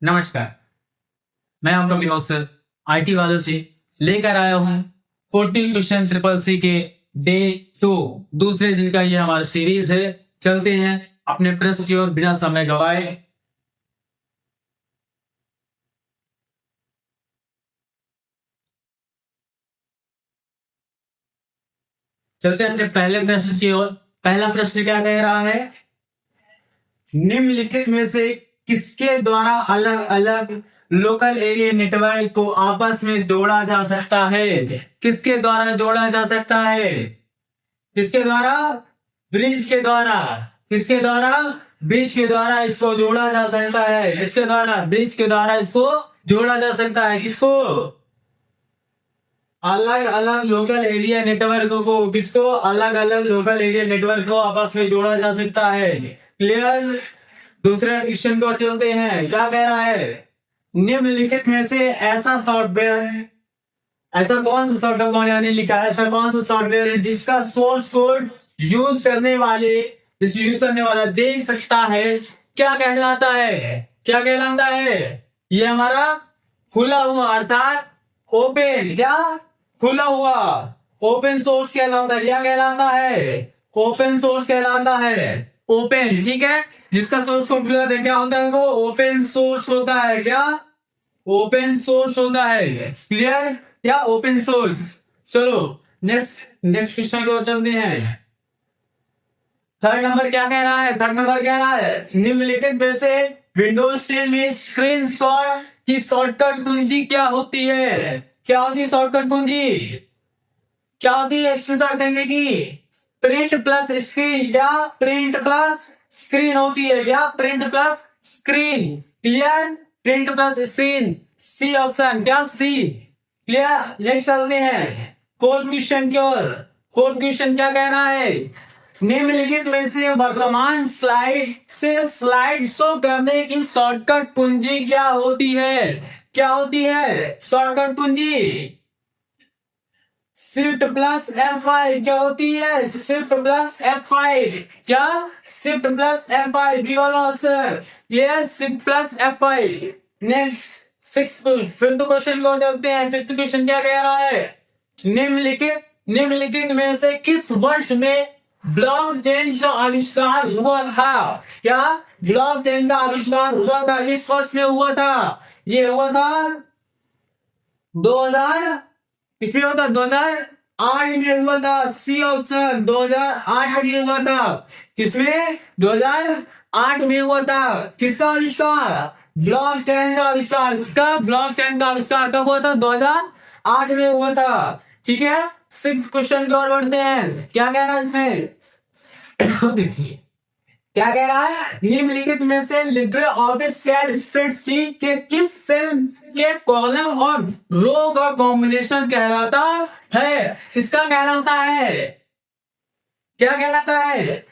नमस्कार, मैं आपका विनोद सर आईटी वालों से लेकर आया हूँ 14 क्वेश्चन ट्रिपल सी के डे 2 दूसरे दिन का ये हमारा सीरीज है। चलते हैं अपने प्रश्न की ओर बिना समय गवाए। चलते हैं अपने पहले प्रश्न की ओर। पहला प्रश्न क्या कह रहा है, निम्नलिखित में से किसके द्वारा अलग अलग लोकल एरिया नेटवर्क को आपस में जोड़ा जा सकता है? किसके द्वारा जोड़ा जा सकता है? किसके द्वारा? ब्रिज के द्वारा। किसके द्वारा? ब्रिज के द्वारा इसको जोड़ा जा सकता है। इसके द्वारा, ब्रिज के द्वारा इसको जोड़ा जा सकता है। किसको? अलग अलग लोकल एरिया नेटवर्क को। किसको? अलग अलग लोकल एरिया नेटवर्क को आपस में जोड़ा जा सकता है। क्लियर? दूसरे क्वेश्चन को चलते हैं। क्या कह रहा है, निम्नलिखित में से ऐसा सॉफ्टवेयर, ऐसा कौन सा सॉफ्टवेयर ने लिखा है, ऐसा कौन सा सॉफ्टवेयर है जिसका सोर्स कोड यूज करने वाला देख सकता है? क्या कहलाता है? क्या कहलाता है? ये हमारा खुला हुआ अर्थात ओपन। क्या? खुला हुआ ओपन सोर्स कहलाता है। क्या कहलाता है? ओपन सोर्स कहलाता है। ओपन, ठीक है। जिसका सोर्स कोड खुला है क्या होता है? वो ओपन सोर्स होता है। क्या? ओपन सोर्स होता है। क्लियर? क्या? Open source. चलो नेक्स्ट क्वेश्चन को चलते हैं। थर्ड नंबर क्या कह रहा है? थर्ड नंबर क्या रहा है, निम्नलिखित में से विंडोज 10 में स्क्रीन शॉट की शॉर्टकट कुंजी क्या होती है? क्या होती है शॉर्टकट कुंजी? क्या होती है स्क्रीनशॉट करने की? Print plus screen. क्या? प्रिंट प्लस स्क्रीन होती है। क्या? Print plus screen. Clear? Print plus screen, C option. क्या? सी। क्लियर? नेक्स्ट चलते हैं फोर्थ क्वेश्चन की ओर। फोर्थ क्वेश्चन क्या कह रहा है, निम्नलिखित में से वर्तमान स्लाइड से स्लाइड शो करने की शॉर्टकट कुंजी क्या होती है? क्या होती है शॉर्टकट कुंजी? Shift plus F5। क्या होती है? Shift plus F5। क्या? शिफ्ट प्लस F5 बी वाला answer. Yes, shift plus F5। Next fifth question को चलते हैं। फिफ्थ क्वेश्चन क्या कह रहा है, निम्नलिखित में से किस वर्ष में ब्लॉकचेन का आविष्कार हुआ था? क्या? ब्लॉकचेन का आविष्कार हुआ था, इस वर्ष में हुआ था। ये हुआ था 2000, इसमें हुआ था 2008 में हुआ था। सी ऑप्शन, 2008 में हुआ था। किसमें? 2008 में हुआ था। किसका आविष्कार? ब्लॉकचेन का आविष्कार। किसका? ब्लॉकचेन का आविष्कार कब हुआ था? 2008 में हुआ था। ठीक है। सिक्स्थ क्वेश्चन की ओर बढ़ते हैं। क्या कह रहा है इसमें? देखिए क्या कह रहा है, निम्नलिखित में से लिब्रे ऑफिस कैड स्प्रेडशीट के किस सेल के कॉलम और रो का कॉम्बिनेशन कहलाता है? किसका कहलाता है? क्या कहलाता है?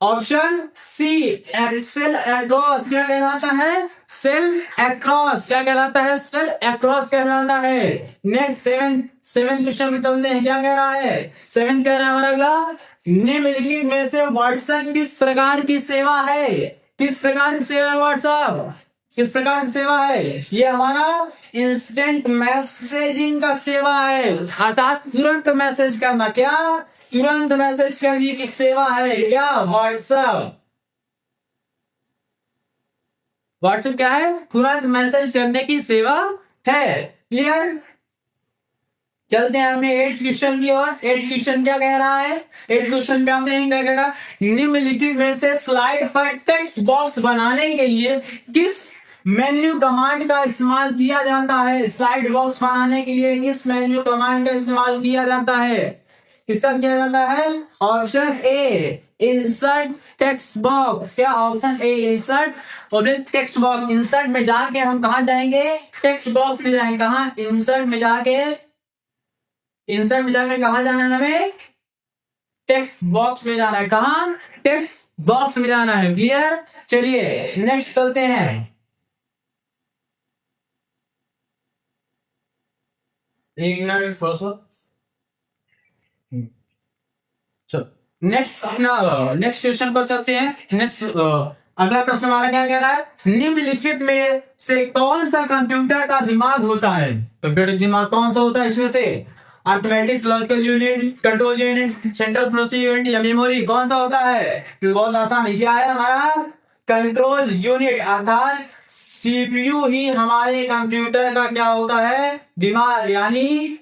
Option C, cell across. क्या कहलाता है? Cell across. क्या कहलाता है? सेल एक्रॉस कहलाता है। नेक्स्ट सेवन क्वेश्चन में चलते हैं। क्या कह रहा है? सेवन कह रहा है हमारा अगला, निम्नलिखित में से व्हाट्सएप किस प्रकार की सेवा है? किस प्रकार की सेवा है व्हाट्सएप? किस प्रकार की सेवा है? ये हमारा इंस्टेंट मैसेजिंग का सेवा है, अर्थात तुरंत मैसेज करना। क्या? तुरंत मैसेज करने की सेवा है। क्या? व्हाट्सएप। व्हाट्सएप क्या है? तुरंत मैसेज करने की सेवा है। क्लियर? चलते हैं हमें एट क्वेश्चन की ओर। एट क्वेश्चन क्या कह रहा है? एट क्वेश्चन क्या कह रहा है, निम्नलिखित में से स्लाइड पर टेक्स्ट बॉक्स बनाने के लिए किस मेन्यू कमांड का इस्तेमाल किया जाता है? स्लाइड बॉक्स बनाने के लिए किस मेन्यू कमांड का इस्तेमाल किया जाता है? किसका किया जाता है? Option A, insert text box. क्या? ऑप्शन ए, इंसर्ट और टेक्स्ट बॉक्स। इंसर्ट में जाके हम कहा जाएंगे? टेक्स्ट बॉक्स में जाएंगे। कहा? इंसर्ट में जाके, इंसर्ट में जाके कहा जाना है हमें? टेक्स्ट बॉक्स में जाना है। कहा? टेक्स्ट बॉक्स में जाना है। क्लियर? चलिए नेक्स्ट चलते हैं। एक मिनट नेक्स्ट क्वेश्चन पर चलते हैं। नेक्स्ट अगला प्रश्न हमारा क्या कह रहा है, निम्नलिखित में से कौन सा कंप्यूटर का दिमाग होता है? कंप्यूटर दिमाग कौन सा होता है इसमें से? Arithmetic, logical unit, control unit, central processing unit या मेमोरी, कौन सा होता है? तो बहुत आसान है, क्या है हमारा कंट्रोल यूनिट, अर्थात सीपीयू ही हमारे कंप्यूटर का क्या होता है, दिमाग यानी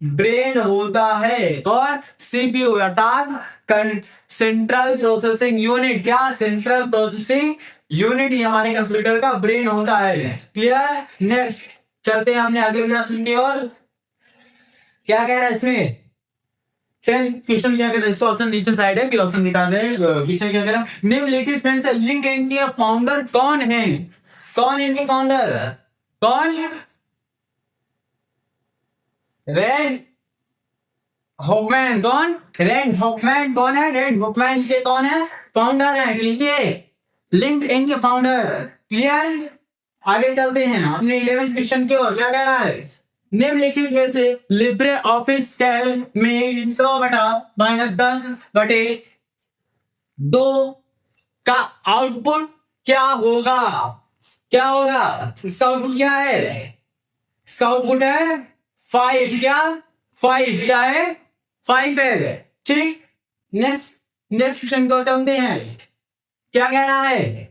ब्रेन होता है। और सीपीयू अर्थात सेंट्रल प्रोसेसिंग यूनिट, क्या सेंट्रल प्रोसेसिंग यूनिट ही हमारे कंप्यूटर का ब्रेन होता है। क्लियर? नेक्स्ट चलते हैं हमने अगले प्रश्न की ओर। क्या कह रहा है इसमें? क्वेश्चन क्या कह रहा है? इसका ऑप्शन नीचे साइड है कि ऑप्शन दिखा दे। क्वेश्चन क्या कह रहा है, निम्नलिखित में से लिंक इंडिया फाउंडर कौन है? कौन इनके फाउंडर? कौन? Reid Hoffman. कौन? Reid Hoffman. कौन है? रेड हॉकमैन के कौन है? फाउंडर है। लिंक्डइन के फाउंडर। क्लियर? आगे चलते हैं अपने 11th क्वेश्चन की ओर। क्या कह रहा है, निम्नलिखित में से लिब्रे ऑफिस कैल्क में 100/-10/2 का आउटपुट क्या होगा? क्या होगा इसका आउटपुट? क्या है इसका आउटपुट? है 5। क्या 5? क्या है 5 है। ठीक, नेक्स्ट क्वेश्चन को चलते हैं। क्या कहना है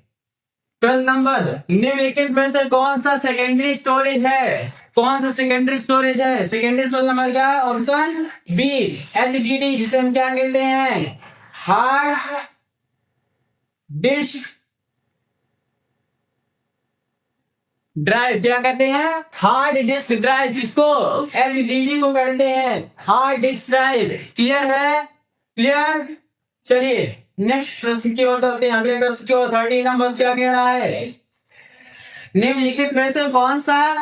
12 नंबर, निम्नलिखित में से कौन सा सेकेंडरी स्टोरेज है? कौन सा सेकेंडरी स्टोरेज है? सेकेंडरी स्टोरेज नंबर क्या है? ऑप्शन बी एचडीडी, जिसे हम क्या कहते हैं, हार्ड डिस्क ड्राइव। क्या कहते हैं? Hard disk drive. किसको? एचडीडी को कहते हैं हार्ड डिस्क ड्राइव। क्लियर है? क्लियर? चलिए नेक्स्ट प्रश्न की ओर चलते हैं। अगले प्रश्न की ओर 30 नंबर क्या कह रहा है, निम्नलिखित में से कौन सा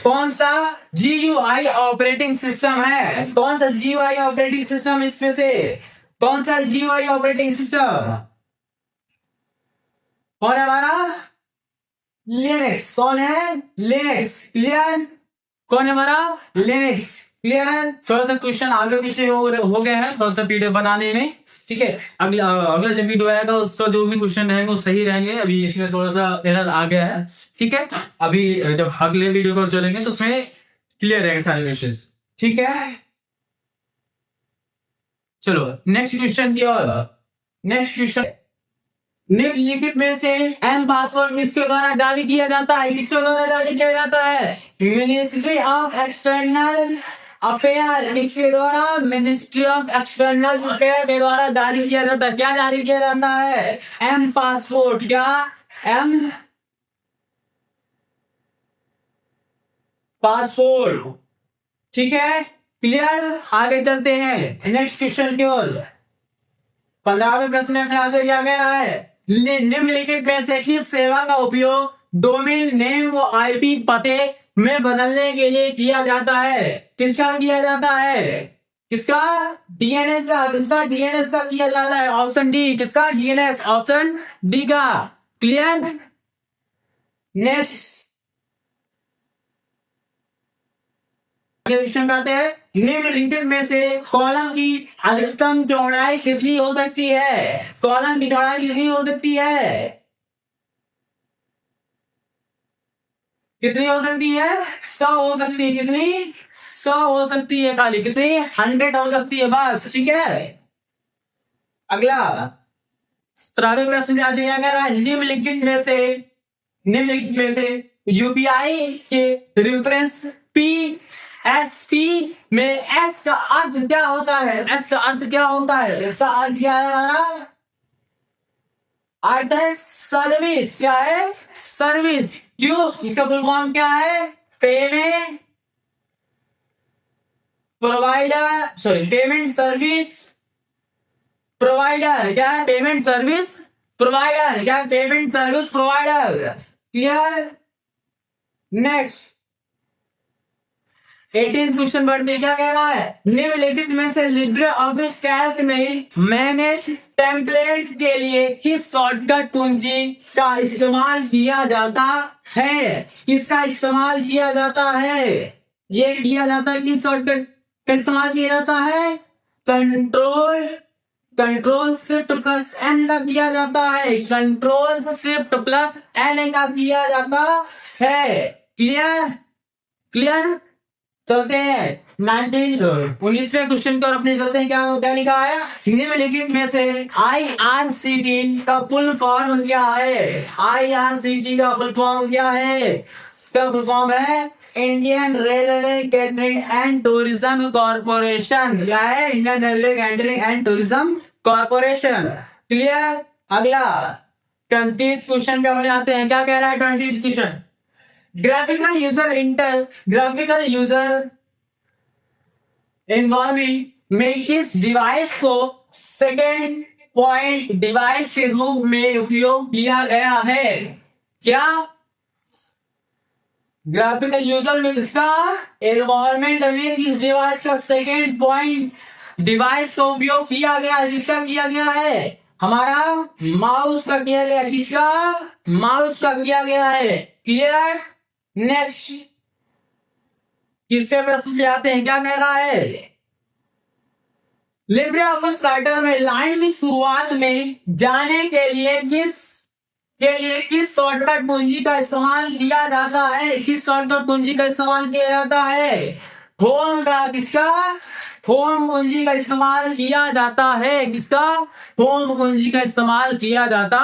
कौन सा GUI ऑपरेटिंग सिस्टम है? कौन सा GUI ऑपरेटिंग सिस्टम इसमें से? कौन सा GUI ऑपरेटिंग सिस्टम? कौन है हमारा? लिनक्स। कौन है? लिनक्स। क्लियर? कौन है हमारा? लिनक्स। क्लियर है? थोड़ा सा क्वेश्चन आगे पीछे हो गए हैं थोड़ा सा पीडीएफ बनाने में। ठीक है, अगला जब वीडियो आएगा उसका जो भी क्वेश्चन रहेंगे वो सही रहेंगे। अभी इसमें थोड़ा सा एरर आ गया है। ठीक है, अभी जब अगले वीडियो पर चलेंगे तो उसमें क्लियर रहेंगे सारे क्वेश्चन। ठीक है, चलो नेक्स्ट क्वेश्चन की ओर। नेक्स्ट क्वेश्चन, निम्नलिखित में से एम पासवर्ड किसके द्वारा जारी किया जाता है? किसके द्वारा जारी किया जाता है? Ministry of external affair. किसके द्वारा? मिनिस्ट्री ऑफ एक्सटर्नल अफेयर के द्वारा जारी किया जाता है। क्या जारी किया जाता है? M password. क्या? M password. ठीक है, क्लियर? आगे चलते हैं नेक्स्ट क्वेश्चन की ओर। 15वें प्रश्न में आगे क्या कह रहा है, निम्नलिखित में से किस सेवा का उपयोग डोमेन नेम व आईपी पते में बदलने के लिए किया जाता है? किसका किया जाता है? किसका? डीएनएस का। किसका? डीएनएस का किया जाता है। Option D. किसका? डीएनएस। ऑप्शन डी का। क्लियर? नेक्स्ट क्वेश्चन आते हैं, निम्नलिखित में से कॉलम की अधिकतम चौड़ाई कितनी हो सकती है? कॉलम की चौड़ाई कितनी हो सकती है? कितनी हो सकती है? 100 हो सकती है। कितनी? 100 हो सकती है। खाली कितनी? 100 हो सकती है बस। ठीक है, अगला 17वें प्रश्न जाते हैं। अगर निम्नलिखित में से यूपीआई के रेफरेंस PSP में एस का अर्थ क्या होता है? एस का अर्थ क्या होता है? इसका अर्थ क्या है हमारा? अर्थ है सर्विस। क्या है? सर्विस। क्यों? इसका फुल फॉर्म क्या है? Payment provider, sorry payment service provider. क्या है? Payment service provider. क्या? Payment service provider. Clear? Next 18th question बढ़ते क्या कह रहा है, निम्नलिखित में से लिब्रे ऑफिस कैल्क में मैनेज टेम्पलेट के लिए किस शॉर्टकट कुंजी का इस्तेमाल किया जाता है? किसका इस्तेमाल किया जाता है? ये किया जाता है किस शॉर्टकट का इस्तेमाल किया जाता है? कंट्रोल शिफ्ट प्लस एन का किया जाता है। कंट्रोल शिफ्ट प्लस एन का किया जाता है। क्लियर? क्लियर? चलते हैं 19वें क्वेश्चन पर अपने चलते हैं। क्या लिखा है? निम्नलिखित में से IRCT का फुल फॉर्म क्या है? IRCT का फुल फॉर्म क्या है? इसका फुल फॉर्म है Indian railway catering and tourism corporation. क्या है? Indian railway catering and tourism corporation. Clear? अगला 20th क्वेश्चन पे हम आते हैं। क्या कह रहा है 20th question? Graphical user involvement में किस डिवाइस को सेकेंड पॉइंट डिवाइस के रूप में उपयोग किया गया है? क्या? ग्राफिकल यूजर में किसका इन्वॉल्वमेंट में किस डिवाइस का सेकेंड पॉइंट डिवाइस का उपयोग किया गया है? किसका किया गया है? हमारा माउस का किया गया। किसका? माउस का किया गया है। क्लियर? नेक्स्ट किससे प्रश्न पे आते हैं। क्या कह रहा है? लिब्रे ऑफिस राइटर में लाइन की शुरुआत में जाने के लिए किस शॉर्टकट कुंजी का इस्तेमाल किया जाता है? किस शॉर्टकट कुंजी का इस्तेमाल किया जाता है? होम का। किसका? होम कुंजी का इस्तेमाल किया जाता है। किसका? होम कुंजी का इस्तेमाल किया जाता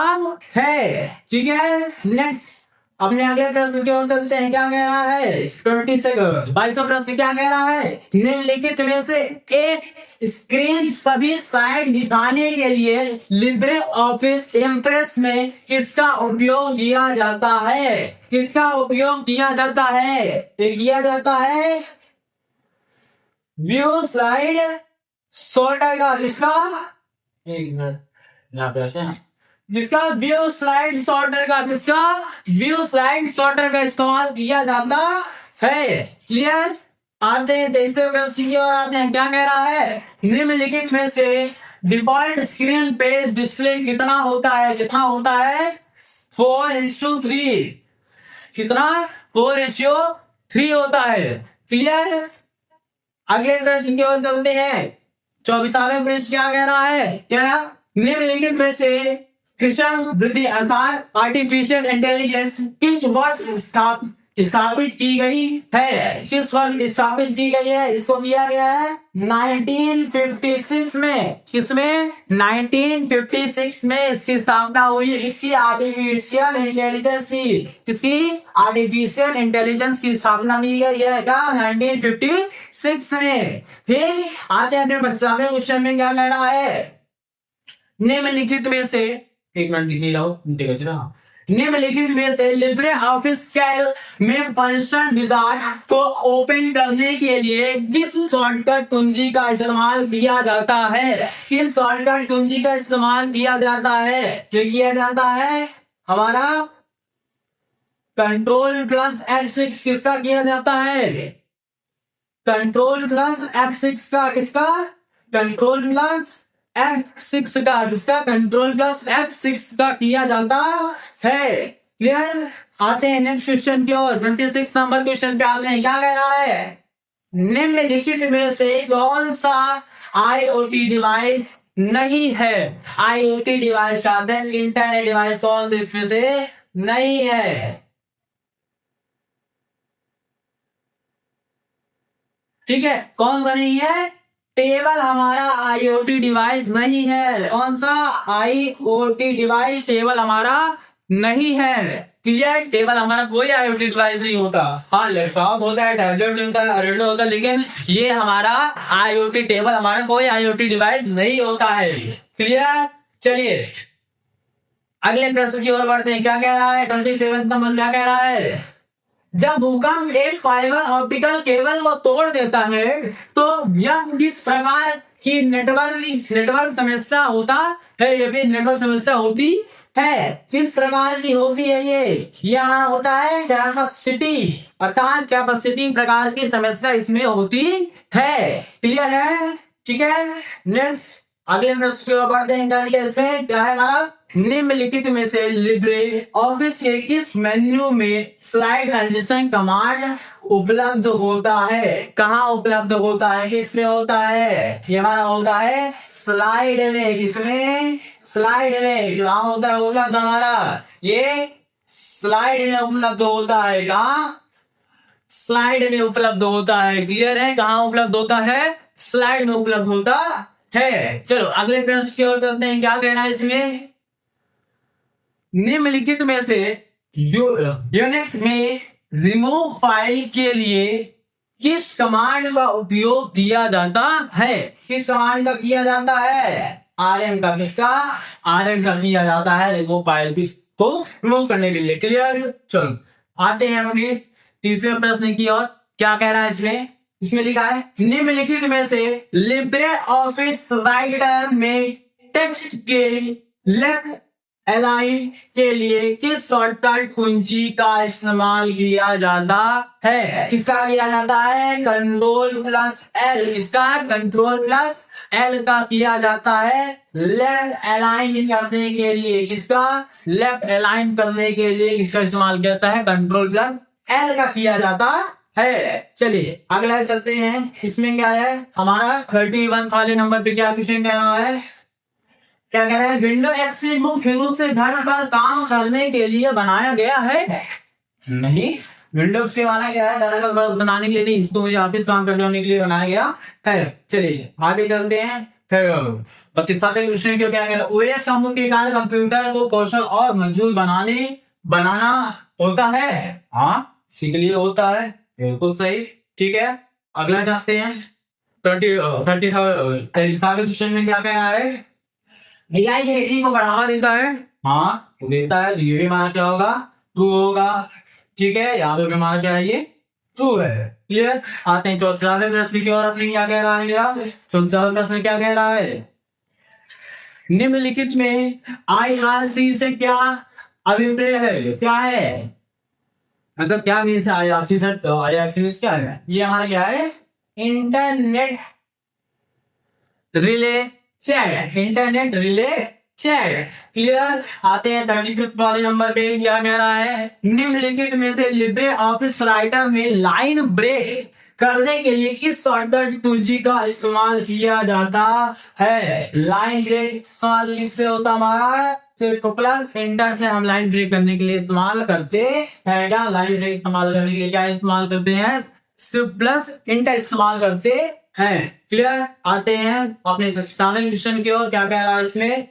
है। ठीक है? नेक्स्ट अपने आगे प्रश्न की ओर चलते हैं। क्या कह रहा है? 22वां प्रश्न क्या कह रहा है? निम्नलिखित में से एक स्क्रीन सभी साइड दिखाने के लिए लिब्रे ऑफिस इम्प्रेस में किसका उपयोग किया जाता है? किसका उपयोग किया जाता है? ये किया जाता है व्यू स्लाइड सॉर्टर का। किसका? एक मिनट यहाँ पे जिसका व्यू स्लाइड सॉर्टर का। किसका? व्यू स्लाइड सॉर्टर का इस्तेमाल किया जाता है। क्लियर? आते हैं 23वें प्रश्न की ओर आते हैं। क्या कह रहा है? निम्नलिखित में से डिफॉल्ट स्क्रीन पेज डिस्प्ले कितना होता है? कितना होता है? 4:3। कितना? 4:3 होता है। क्लियर? अगले प्रश्न की ओर चलते हैं। 24वां प्रश्न क्या कह रहा है? क्या? निम्नलिखित में से कृत्रिम बुद्धि अर्थात आर्टिफिशियल इंटेलिजेंस किस वर्ष स्थापित की गई है? किस वर्ष स्थापित की गई है? इसको किया गया है 1956 में। किसमें? 1956 में इसकी स्थापना हुई। इसकी आर्टिफिशियल इंटेलिजेंस की। किसकी? आर्टिफिशियल इंटेलिजेंस की स्थापना की गई है। क्या? 1956 में। फिर आते हैं अपने 25वें क्वेश्चन में। क्या कह रहा है? निम्नलिखित में से एक मिनट दीजिए। निम्नलिखित में से लिब्रे ऑफिस कैल्क में फंक्शन विजार्ड को ओपन करने के लिए किस शॉर्टकट कुंजी का इस्तेमाल किया जाता है? किस शॉर्टकट कुंजी का इस्तेमाल किया जाता है? जो किया जाता है हमारा कंट्रोल प्लस F6। किसका किया जाता है? कंट्रोल प्लस F6 का। किसका? कंट्रोल प्लस F6 का। किसका? कंट्रोल प्लस F6 का किया जाता है। क्लियर? आते हैं नेक्स्ट क्वेश्चन की ओर। 26 नंबर क्वेश्चन पे आते हैं। क्या कह रहा है? निम्नलिखित में से कौन सा IoT डिवाइस नहीं है? IoT डिवाइस का इंटरनेट डिवाइस कौन से इसमें से नहीं है? ठीक है? कौन सा नहीं है? टेबल हमारा IoT डिवाइस नहीं है। कौन सा? IoT डिवाइस टेबल हमारा नहीं है। क्लियर? टेबल हमारा कोई IoT डिवाइस नहीं होता। हाँ, लैपटॉप होता है, टैबलेट होता है, रेडियो होता है, लेकिन ये हमारा IoT टेबल हमारा कोई IoT डिवाइस नहीं होता है। क्लियर? चलिए अगले प्रश्न की ओर बढ़ते हैं। क्या कह रहा है? 27 नंबर क्या कह रहा है? जब भूकंप एक फाइबर ऑप्टिकल केबल को तोड़ देता है तो यह किस प्रकार की नेटवर्क समस्या होता है? ये भी नेटवर्क समस्या होती है। किस प्रकार की होती है ये? यहाँ होता है कैपेसिटी अर्थात कैपेसिटी प्रकार की समस्या इसमें होती है। क्लियर है? ठीक है? नेक्स्ट अगले प्रश्न की ओर बढ़ते हैं। इसमें क्या है हमारा, निम्नलिखित में से लिब्रे ऑफिस के किस मेन्यू में स्लाइड ट्रांजिशन कमांड उपलब्ध होता है? कहाँ उपलब्ध होता है, किसमें होता है? ये हमारा होता है स्लाइड में। किसमें? स्लाइड में। कहाँ होता है उपलब्ध हमारा? ये स्लाइड में उपलब्ध होता है। कहाँ? स्लाइड में उपलब्ध होता है। क्लियर है? कहाँ उपलब्ध होता है? स्लाइड में उपलब्ध होता है। चलो अगले प्रश्न की ओर चलते हैं। क्या कहना है इसमें, निम्नलिखित में से यूनिक्स में रिमूव फाइल के लिए किस कमांड का उपयोग किया जाता है? किस कमांड का किया जाता है? आरएम का। किसका? आरएम का किया जाता है रिमूव फाइल को रिमूव करने के लिए। क्लियर? चलो आते हैं अभी तीसरे प्रश्न की ओर। क्या कह रहा है इसमें? इसमें लिखा है निम्नलिखित में से लिब्रे ऑफिस राइटर में टेक्स्ट के लेफ्ट अलाइन के लिए किस शॉर्टकट कुंजी का इस्तेमाल किया जाता है? किसका किया जाता है? Ctrl+L। इसका Ctrl+L का किया जाता है लेफ्ट अलाइन करने के लिए। किसका? लेफ्ट अलाइन करने के लिए किसका इस्तेमाल किया जाता है? Ctrl+L का किया जाता है। चलिए अगला चलते हैं। इसमें क्या है हमारा 31 वाले नंबर पे क्या क्वेश्चन कह रहा है? क्या कह रहा है, विंडो एक्स मुख्य रूप से घर पर काम करने के लिए बनाया गया है? नहीं, विंडोज से वाला क्या है, घर पर बनाने के लिए नहीं, इसको मुझे ऑफिस काम करने के लिए बनाया गया है। चलिए आगे चलते हैं। क्वेश्चन क्यों क्या कह रहा है, ओएस समूह के कारण कंप्यूटर को कौशल और मजबूत बनाना होता है। हाँ, इसी के लिए होता है। बिल्कुल सही, ठीक है। अगला चाहते हैं 37 क्वेश्चन में क्या कह रहा है, एआई खेती को बढ़ावा देता है। हाँ देता है, ये भी हमारा क्या होगा, ट्रू होगा। ठीक है, यहाँ पे हमारा क्या है, ये ट्रू है। क्लियर। आते हैं 34वें प्रश्न की ओर। अपनी क्या कह रहा है यार, 34वां प्रश्न क्या कह रहा है, निम्नलिखित में आईआरसी से क्या अभिप्राय है? क्या है मतलब क्या मीन्स आईआरसी से? तो आईआरसी मीन्स क्या है, ये हमारा क्या है, internet relay chat. Internet relay chat. Clear. आते हैं 35 वाले नंबर पे। क्या कह रहा है, निम्नलिखित में से लिब्रे ऑफिस राइटर में लाइन ब्रेक करने के लिए किस शॉर्टकट कुंजी का इस्तेमाल किया जाता है? लाइन ब्रेक इस्तेमाल किससे होता हमारा, सिर्फ प्लस एंटर से हम लाइन ब्रेक करने के लिए इस्तेमाल करते हैं। क्या लाइन ब्रेक इस्तेमाल करने के लिए क्या इस्तेमाल करते हैं, सिर्फ प्लस एंटर इस्तेमाल करते हैं। क्लियर। आते हैं अपने 37वें क्वेश्चन की ओर। क्या कह रहा है इसमें,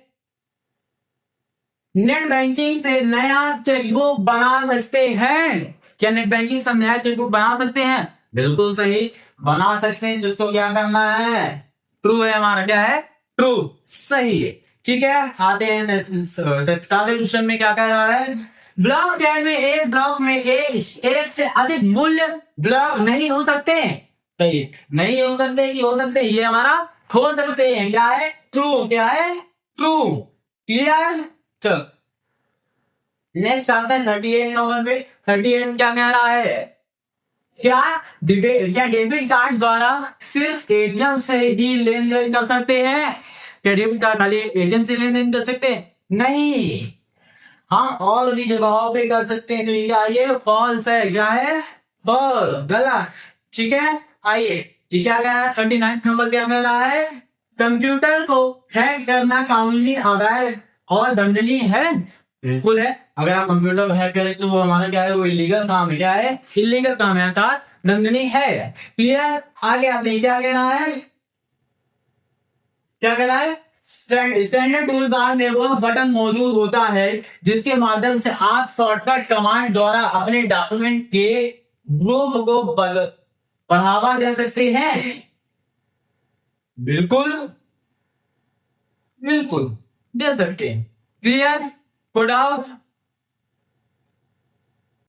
नेट बैंकिंग से नया चेकबुक बना सकते हैं? क्या नेट बैंकिंग से नया चेकबुक बना सकते हैं? बिल्कुल सही, बना सकते हैं। जिसको क्या करना है, ट्रू है हमारा, क्या है, ट्रू, सही है। ठीक है। आते हैं 37वें क्वेश्चन में। क्या कह रहा है, ब्लॉकचेन में एक ब्लॉक में एक से अधिक मूल्य ब्लॉक नहीं हो सकते। नहीं हो सकते कि हो सकते, ये हमारा हो सकते हैं। क्या है, ट्रू। क्या है, ट्रू। क्लियर। चलो नेक्स्ट आता है 38 नंबर पे। 38 क्या कह रहा है, क्या डेबिट कार्ड द्वारा सिर्फ एटीएम से ही लेन देन कर सकते हैं? क्या डेबिट कार्ड खाली एटीएम से लेन देन कर सकते हैं? नहीं, हाँ और भी जगहों पे कर सकते हैं। तो ये फॉल्स है। क्या है, फॉल्स, गलत। ठीक है। आइए ये क्या कह रहा है, 39 नंबर क्या कह रहा है, कंप्यूटर को हैक करना कानूनी अवैध और दंडनीय है? बिल्कुल है। अगर आप कंप्यूटर को हैक करें तो वो हमारा क्या है, वो इलीगल काम है। क्या है, इलीगल काम है, अर्थात दंडनीय है। क्लियर। आगे आप क्या कह रहा है, क्या कह रहा है, स्टैंडर्ड टूल बार में वो बटन मौजूद होता है जिसके माध्यम से आप शॉर्टकट कमांड द्वारा अपने डॉक्यूमेंट के रूप को बढ़ावा दे सकते हैं। बिल्कुल बिल्कुल दे सकते हैं। क्लियर। Put out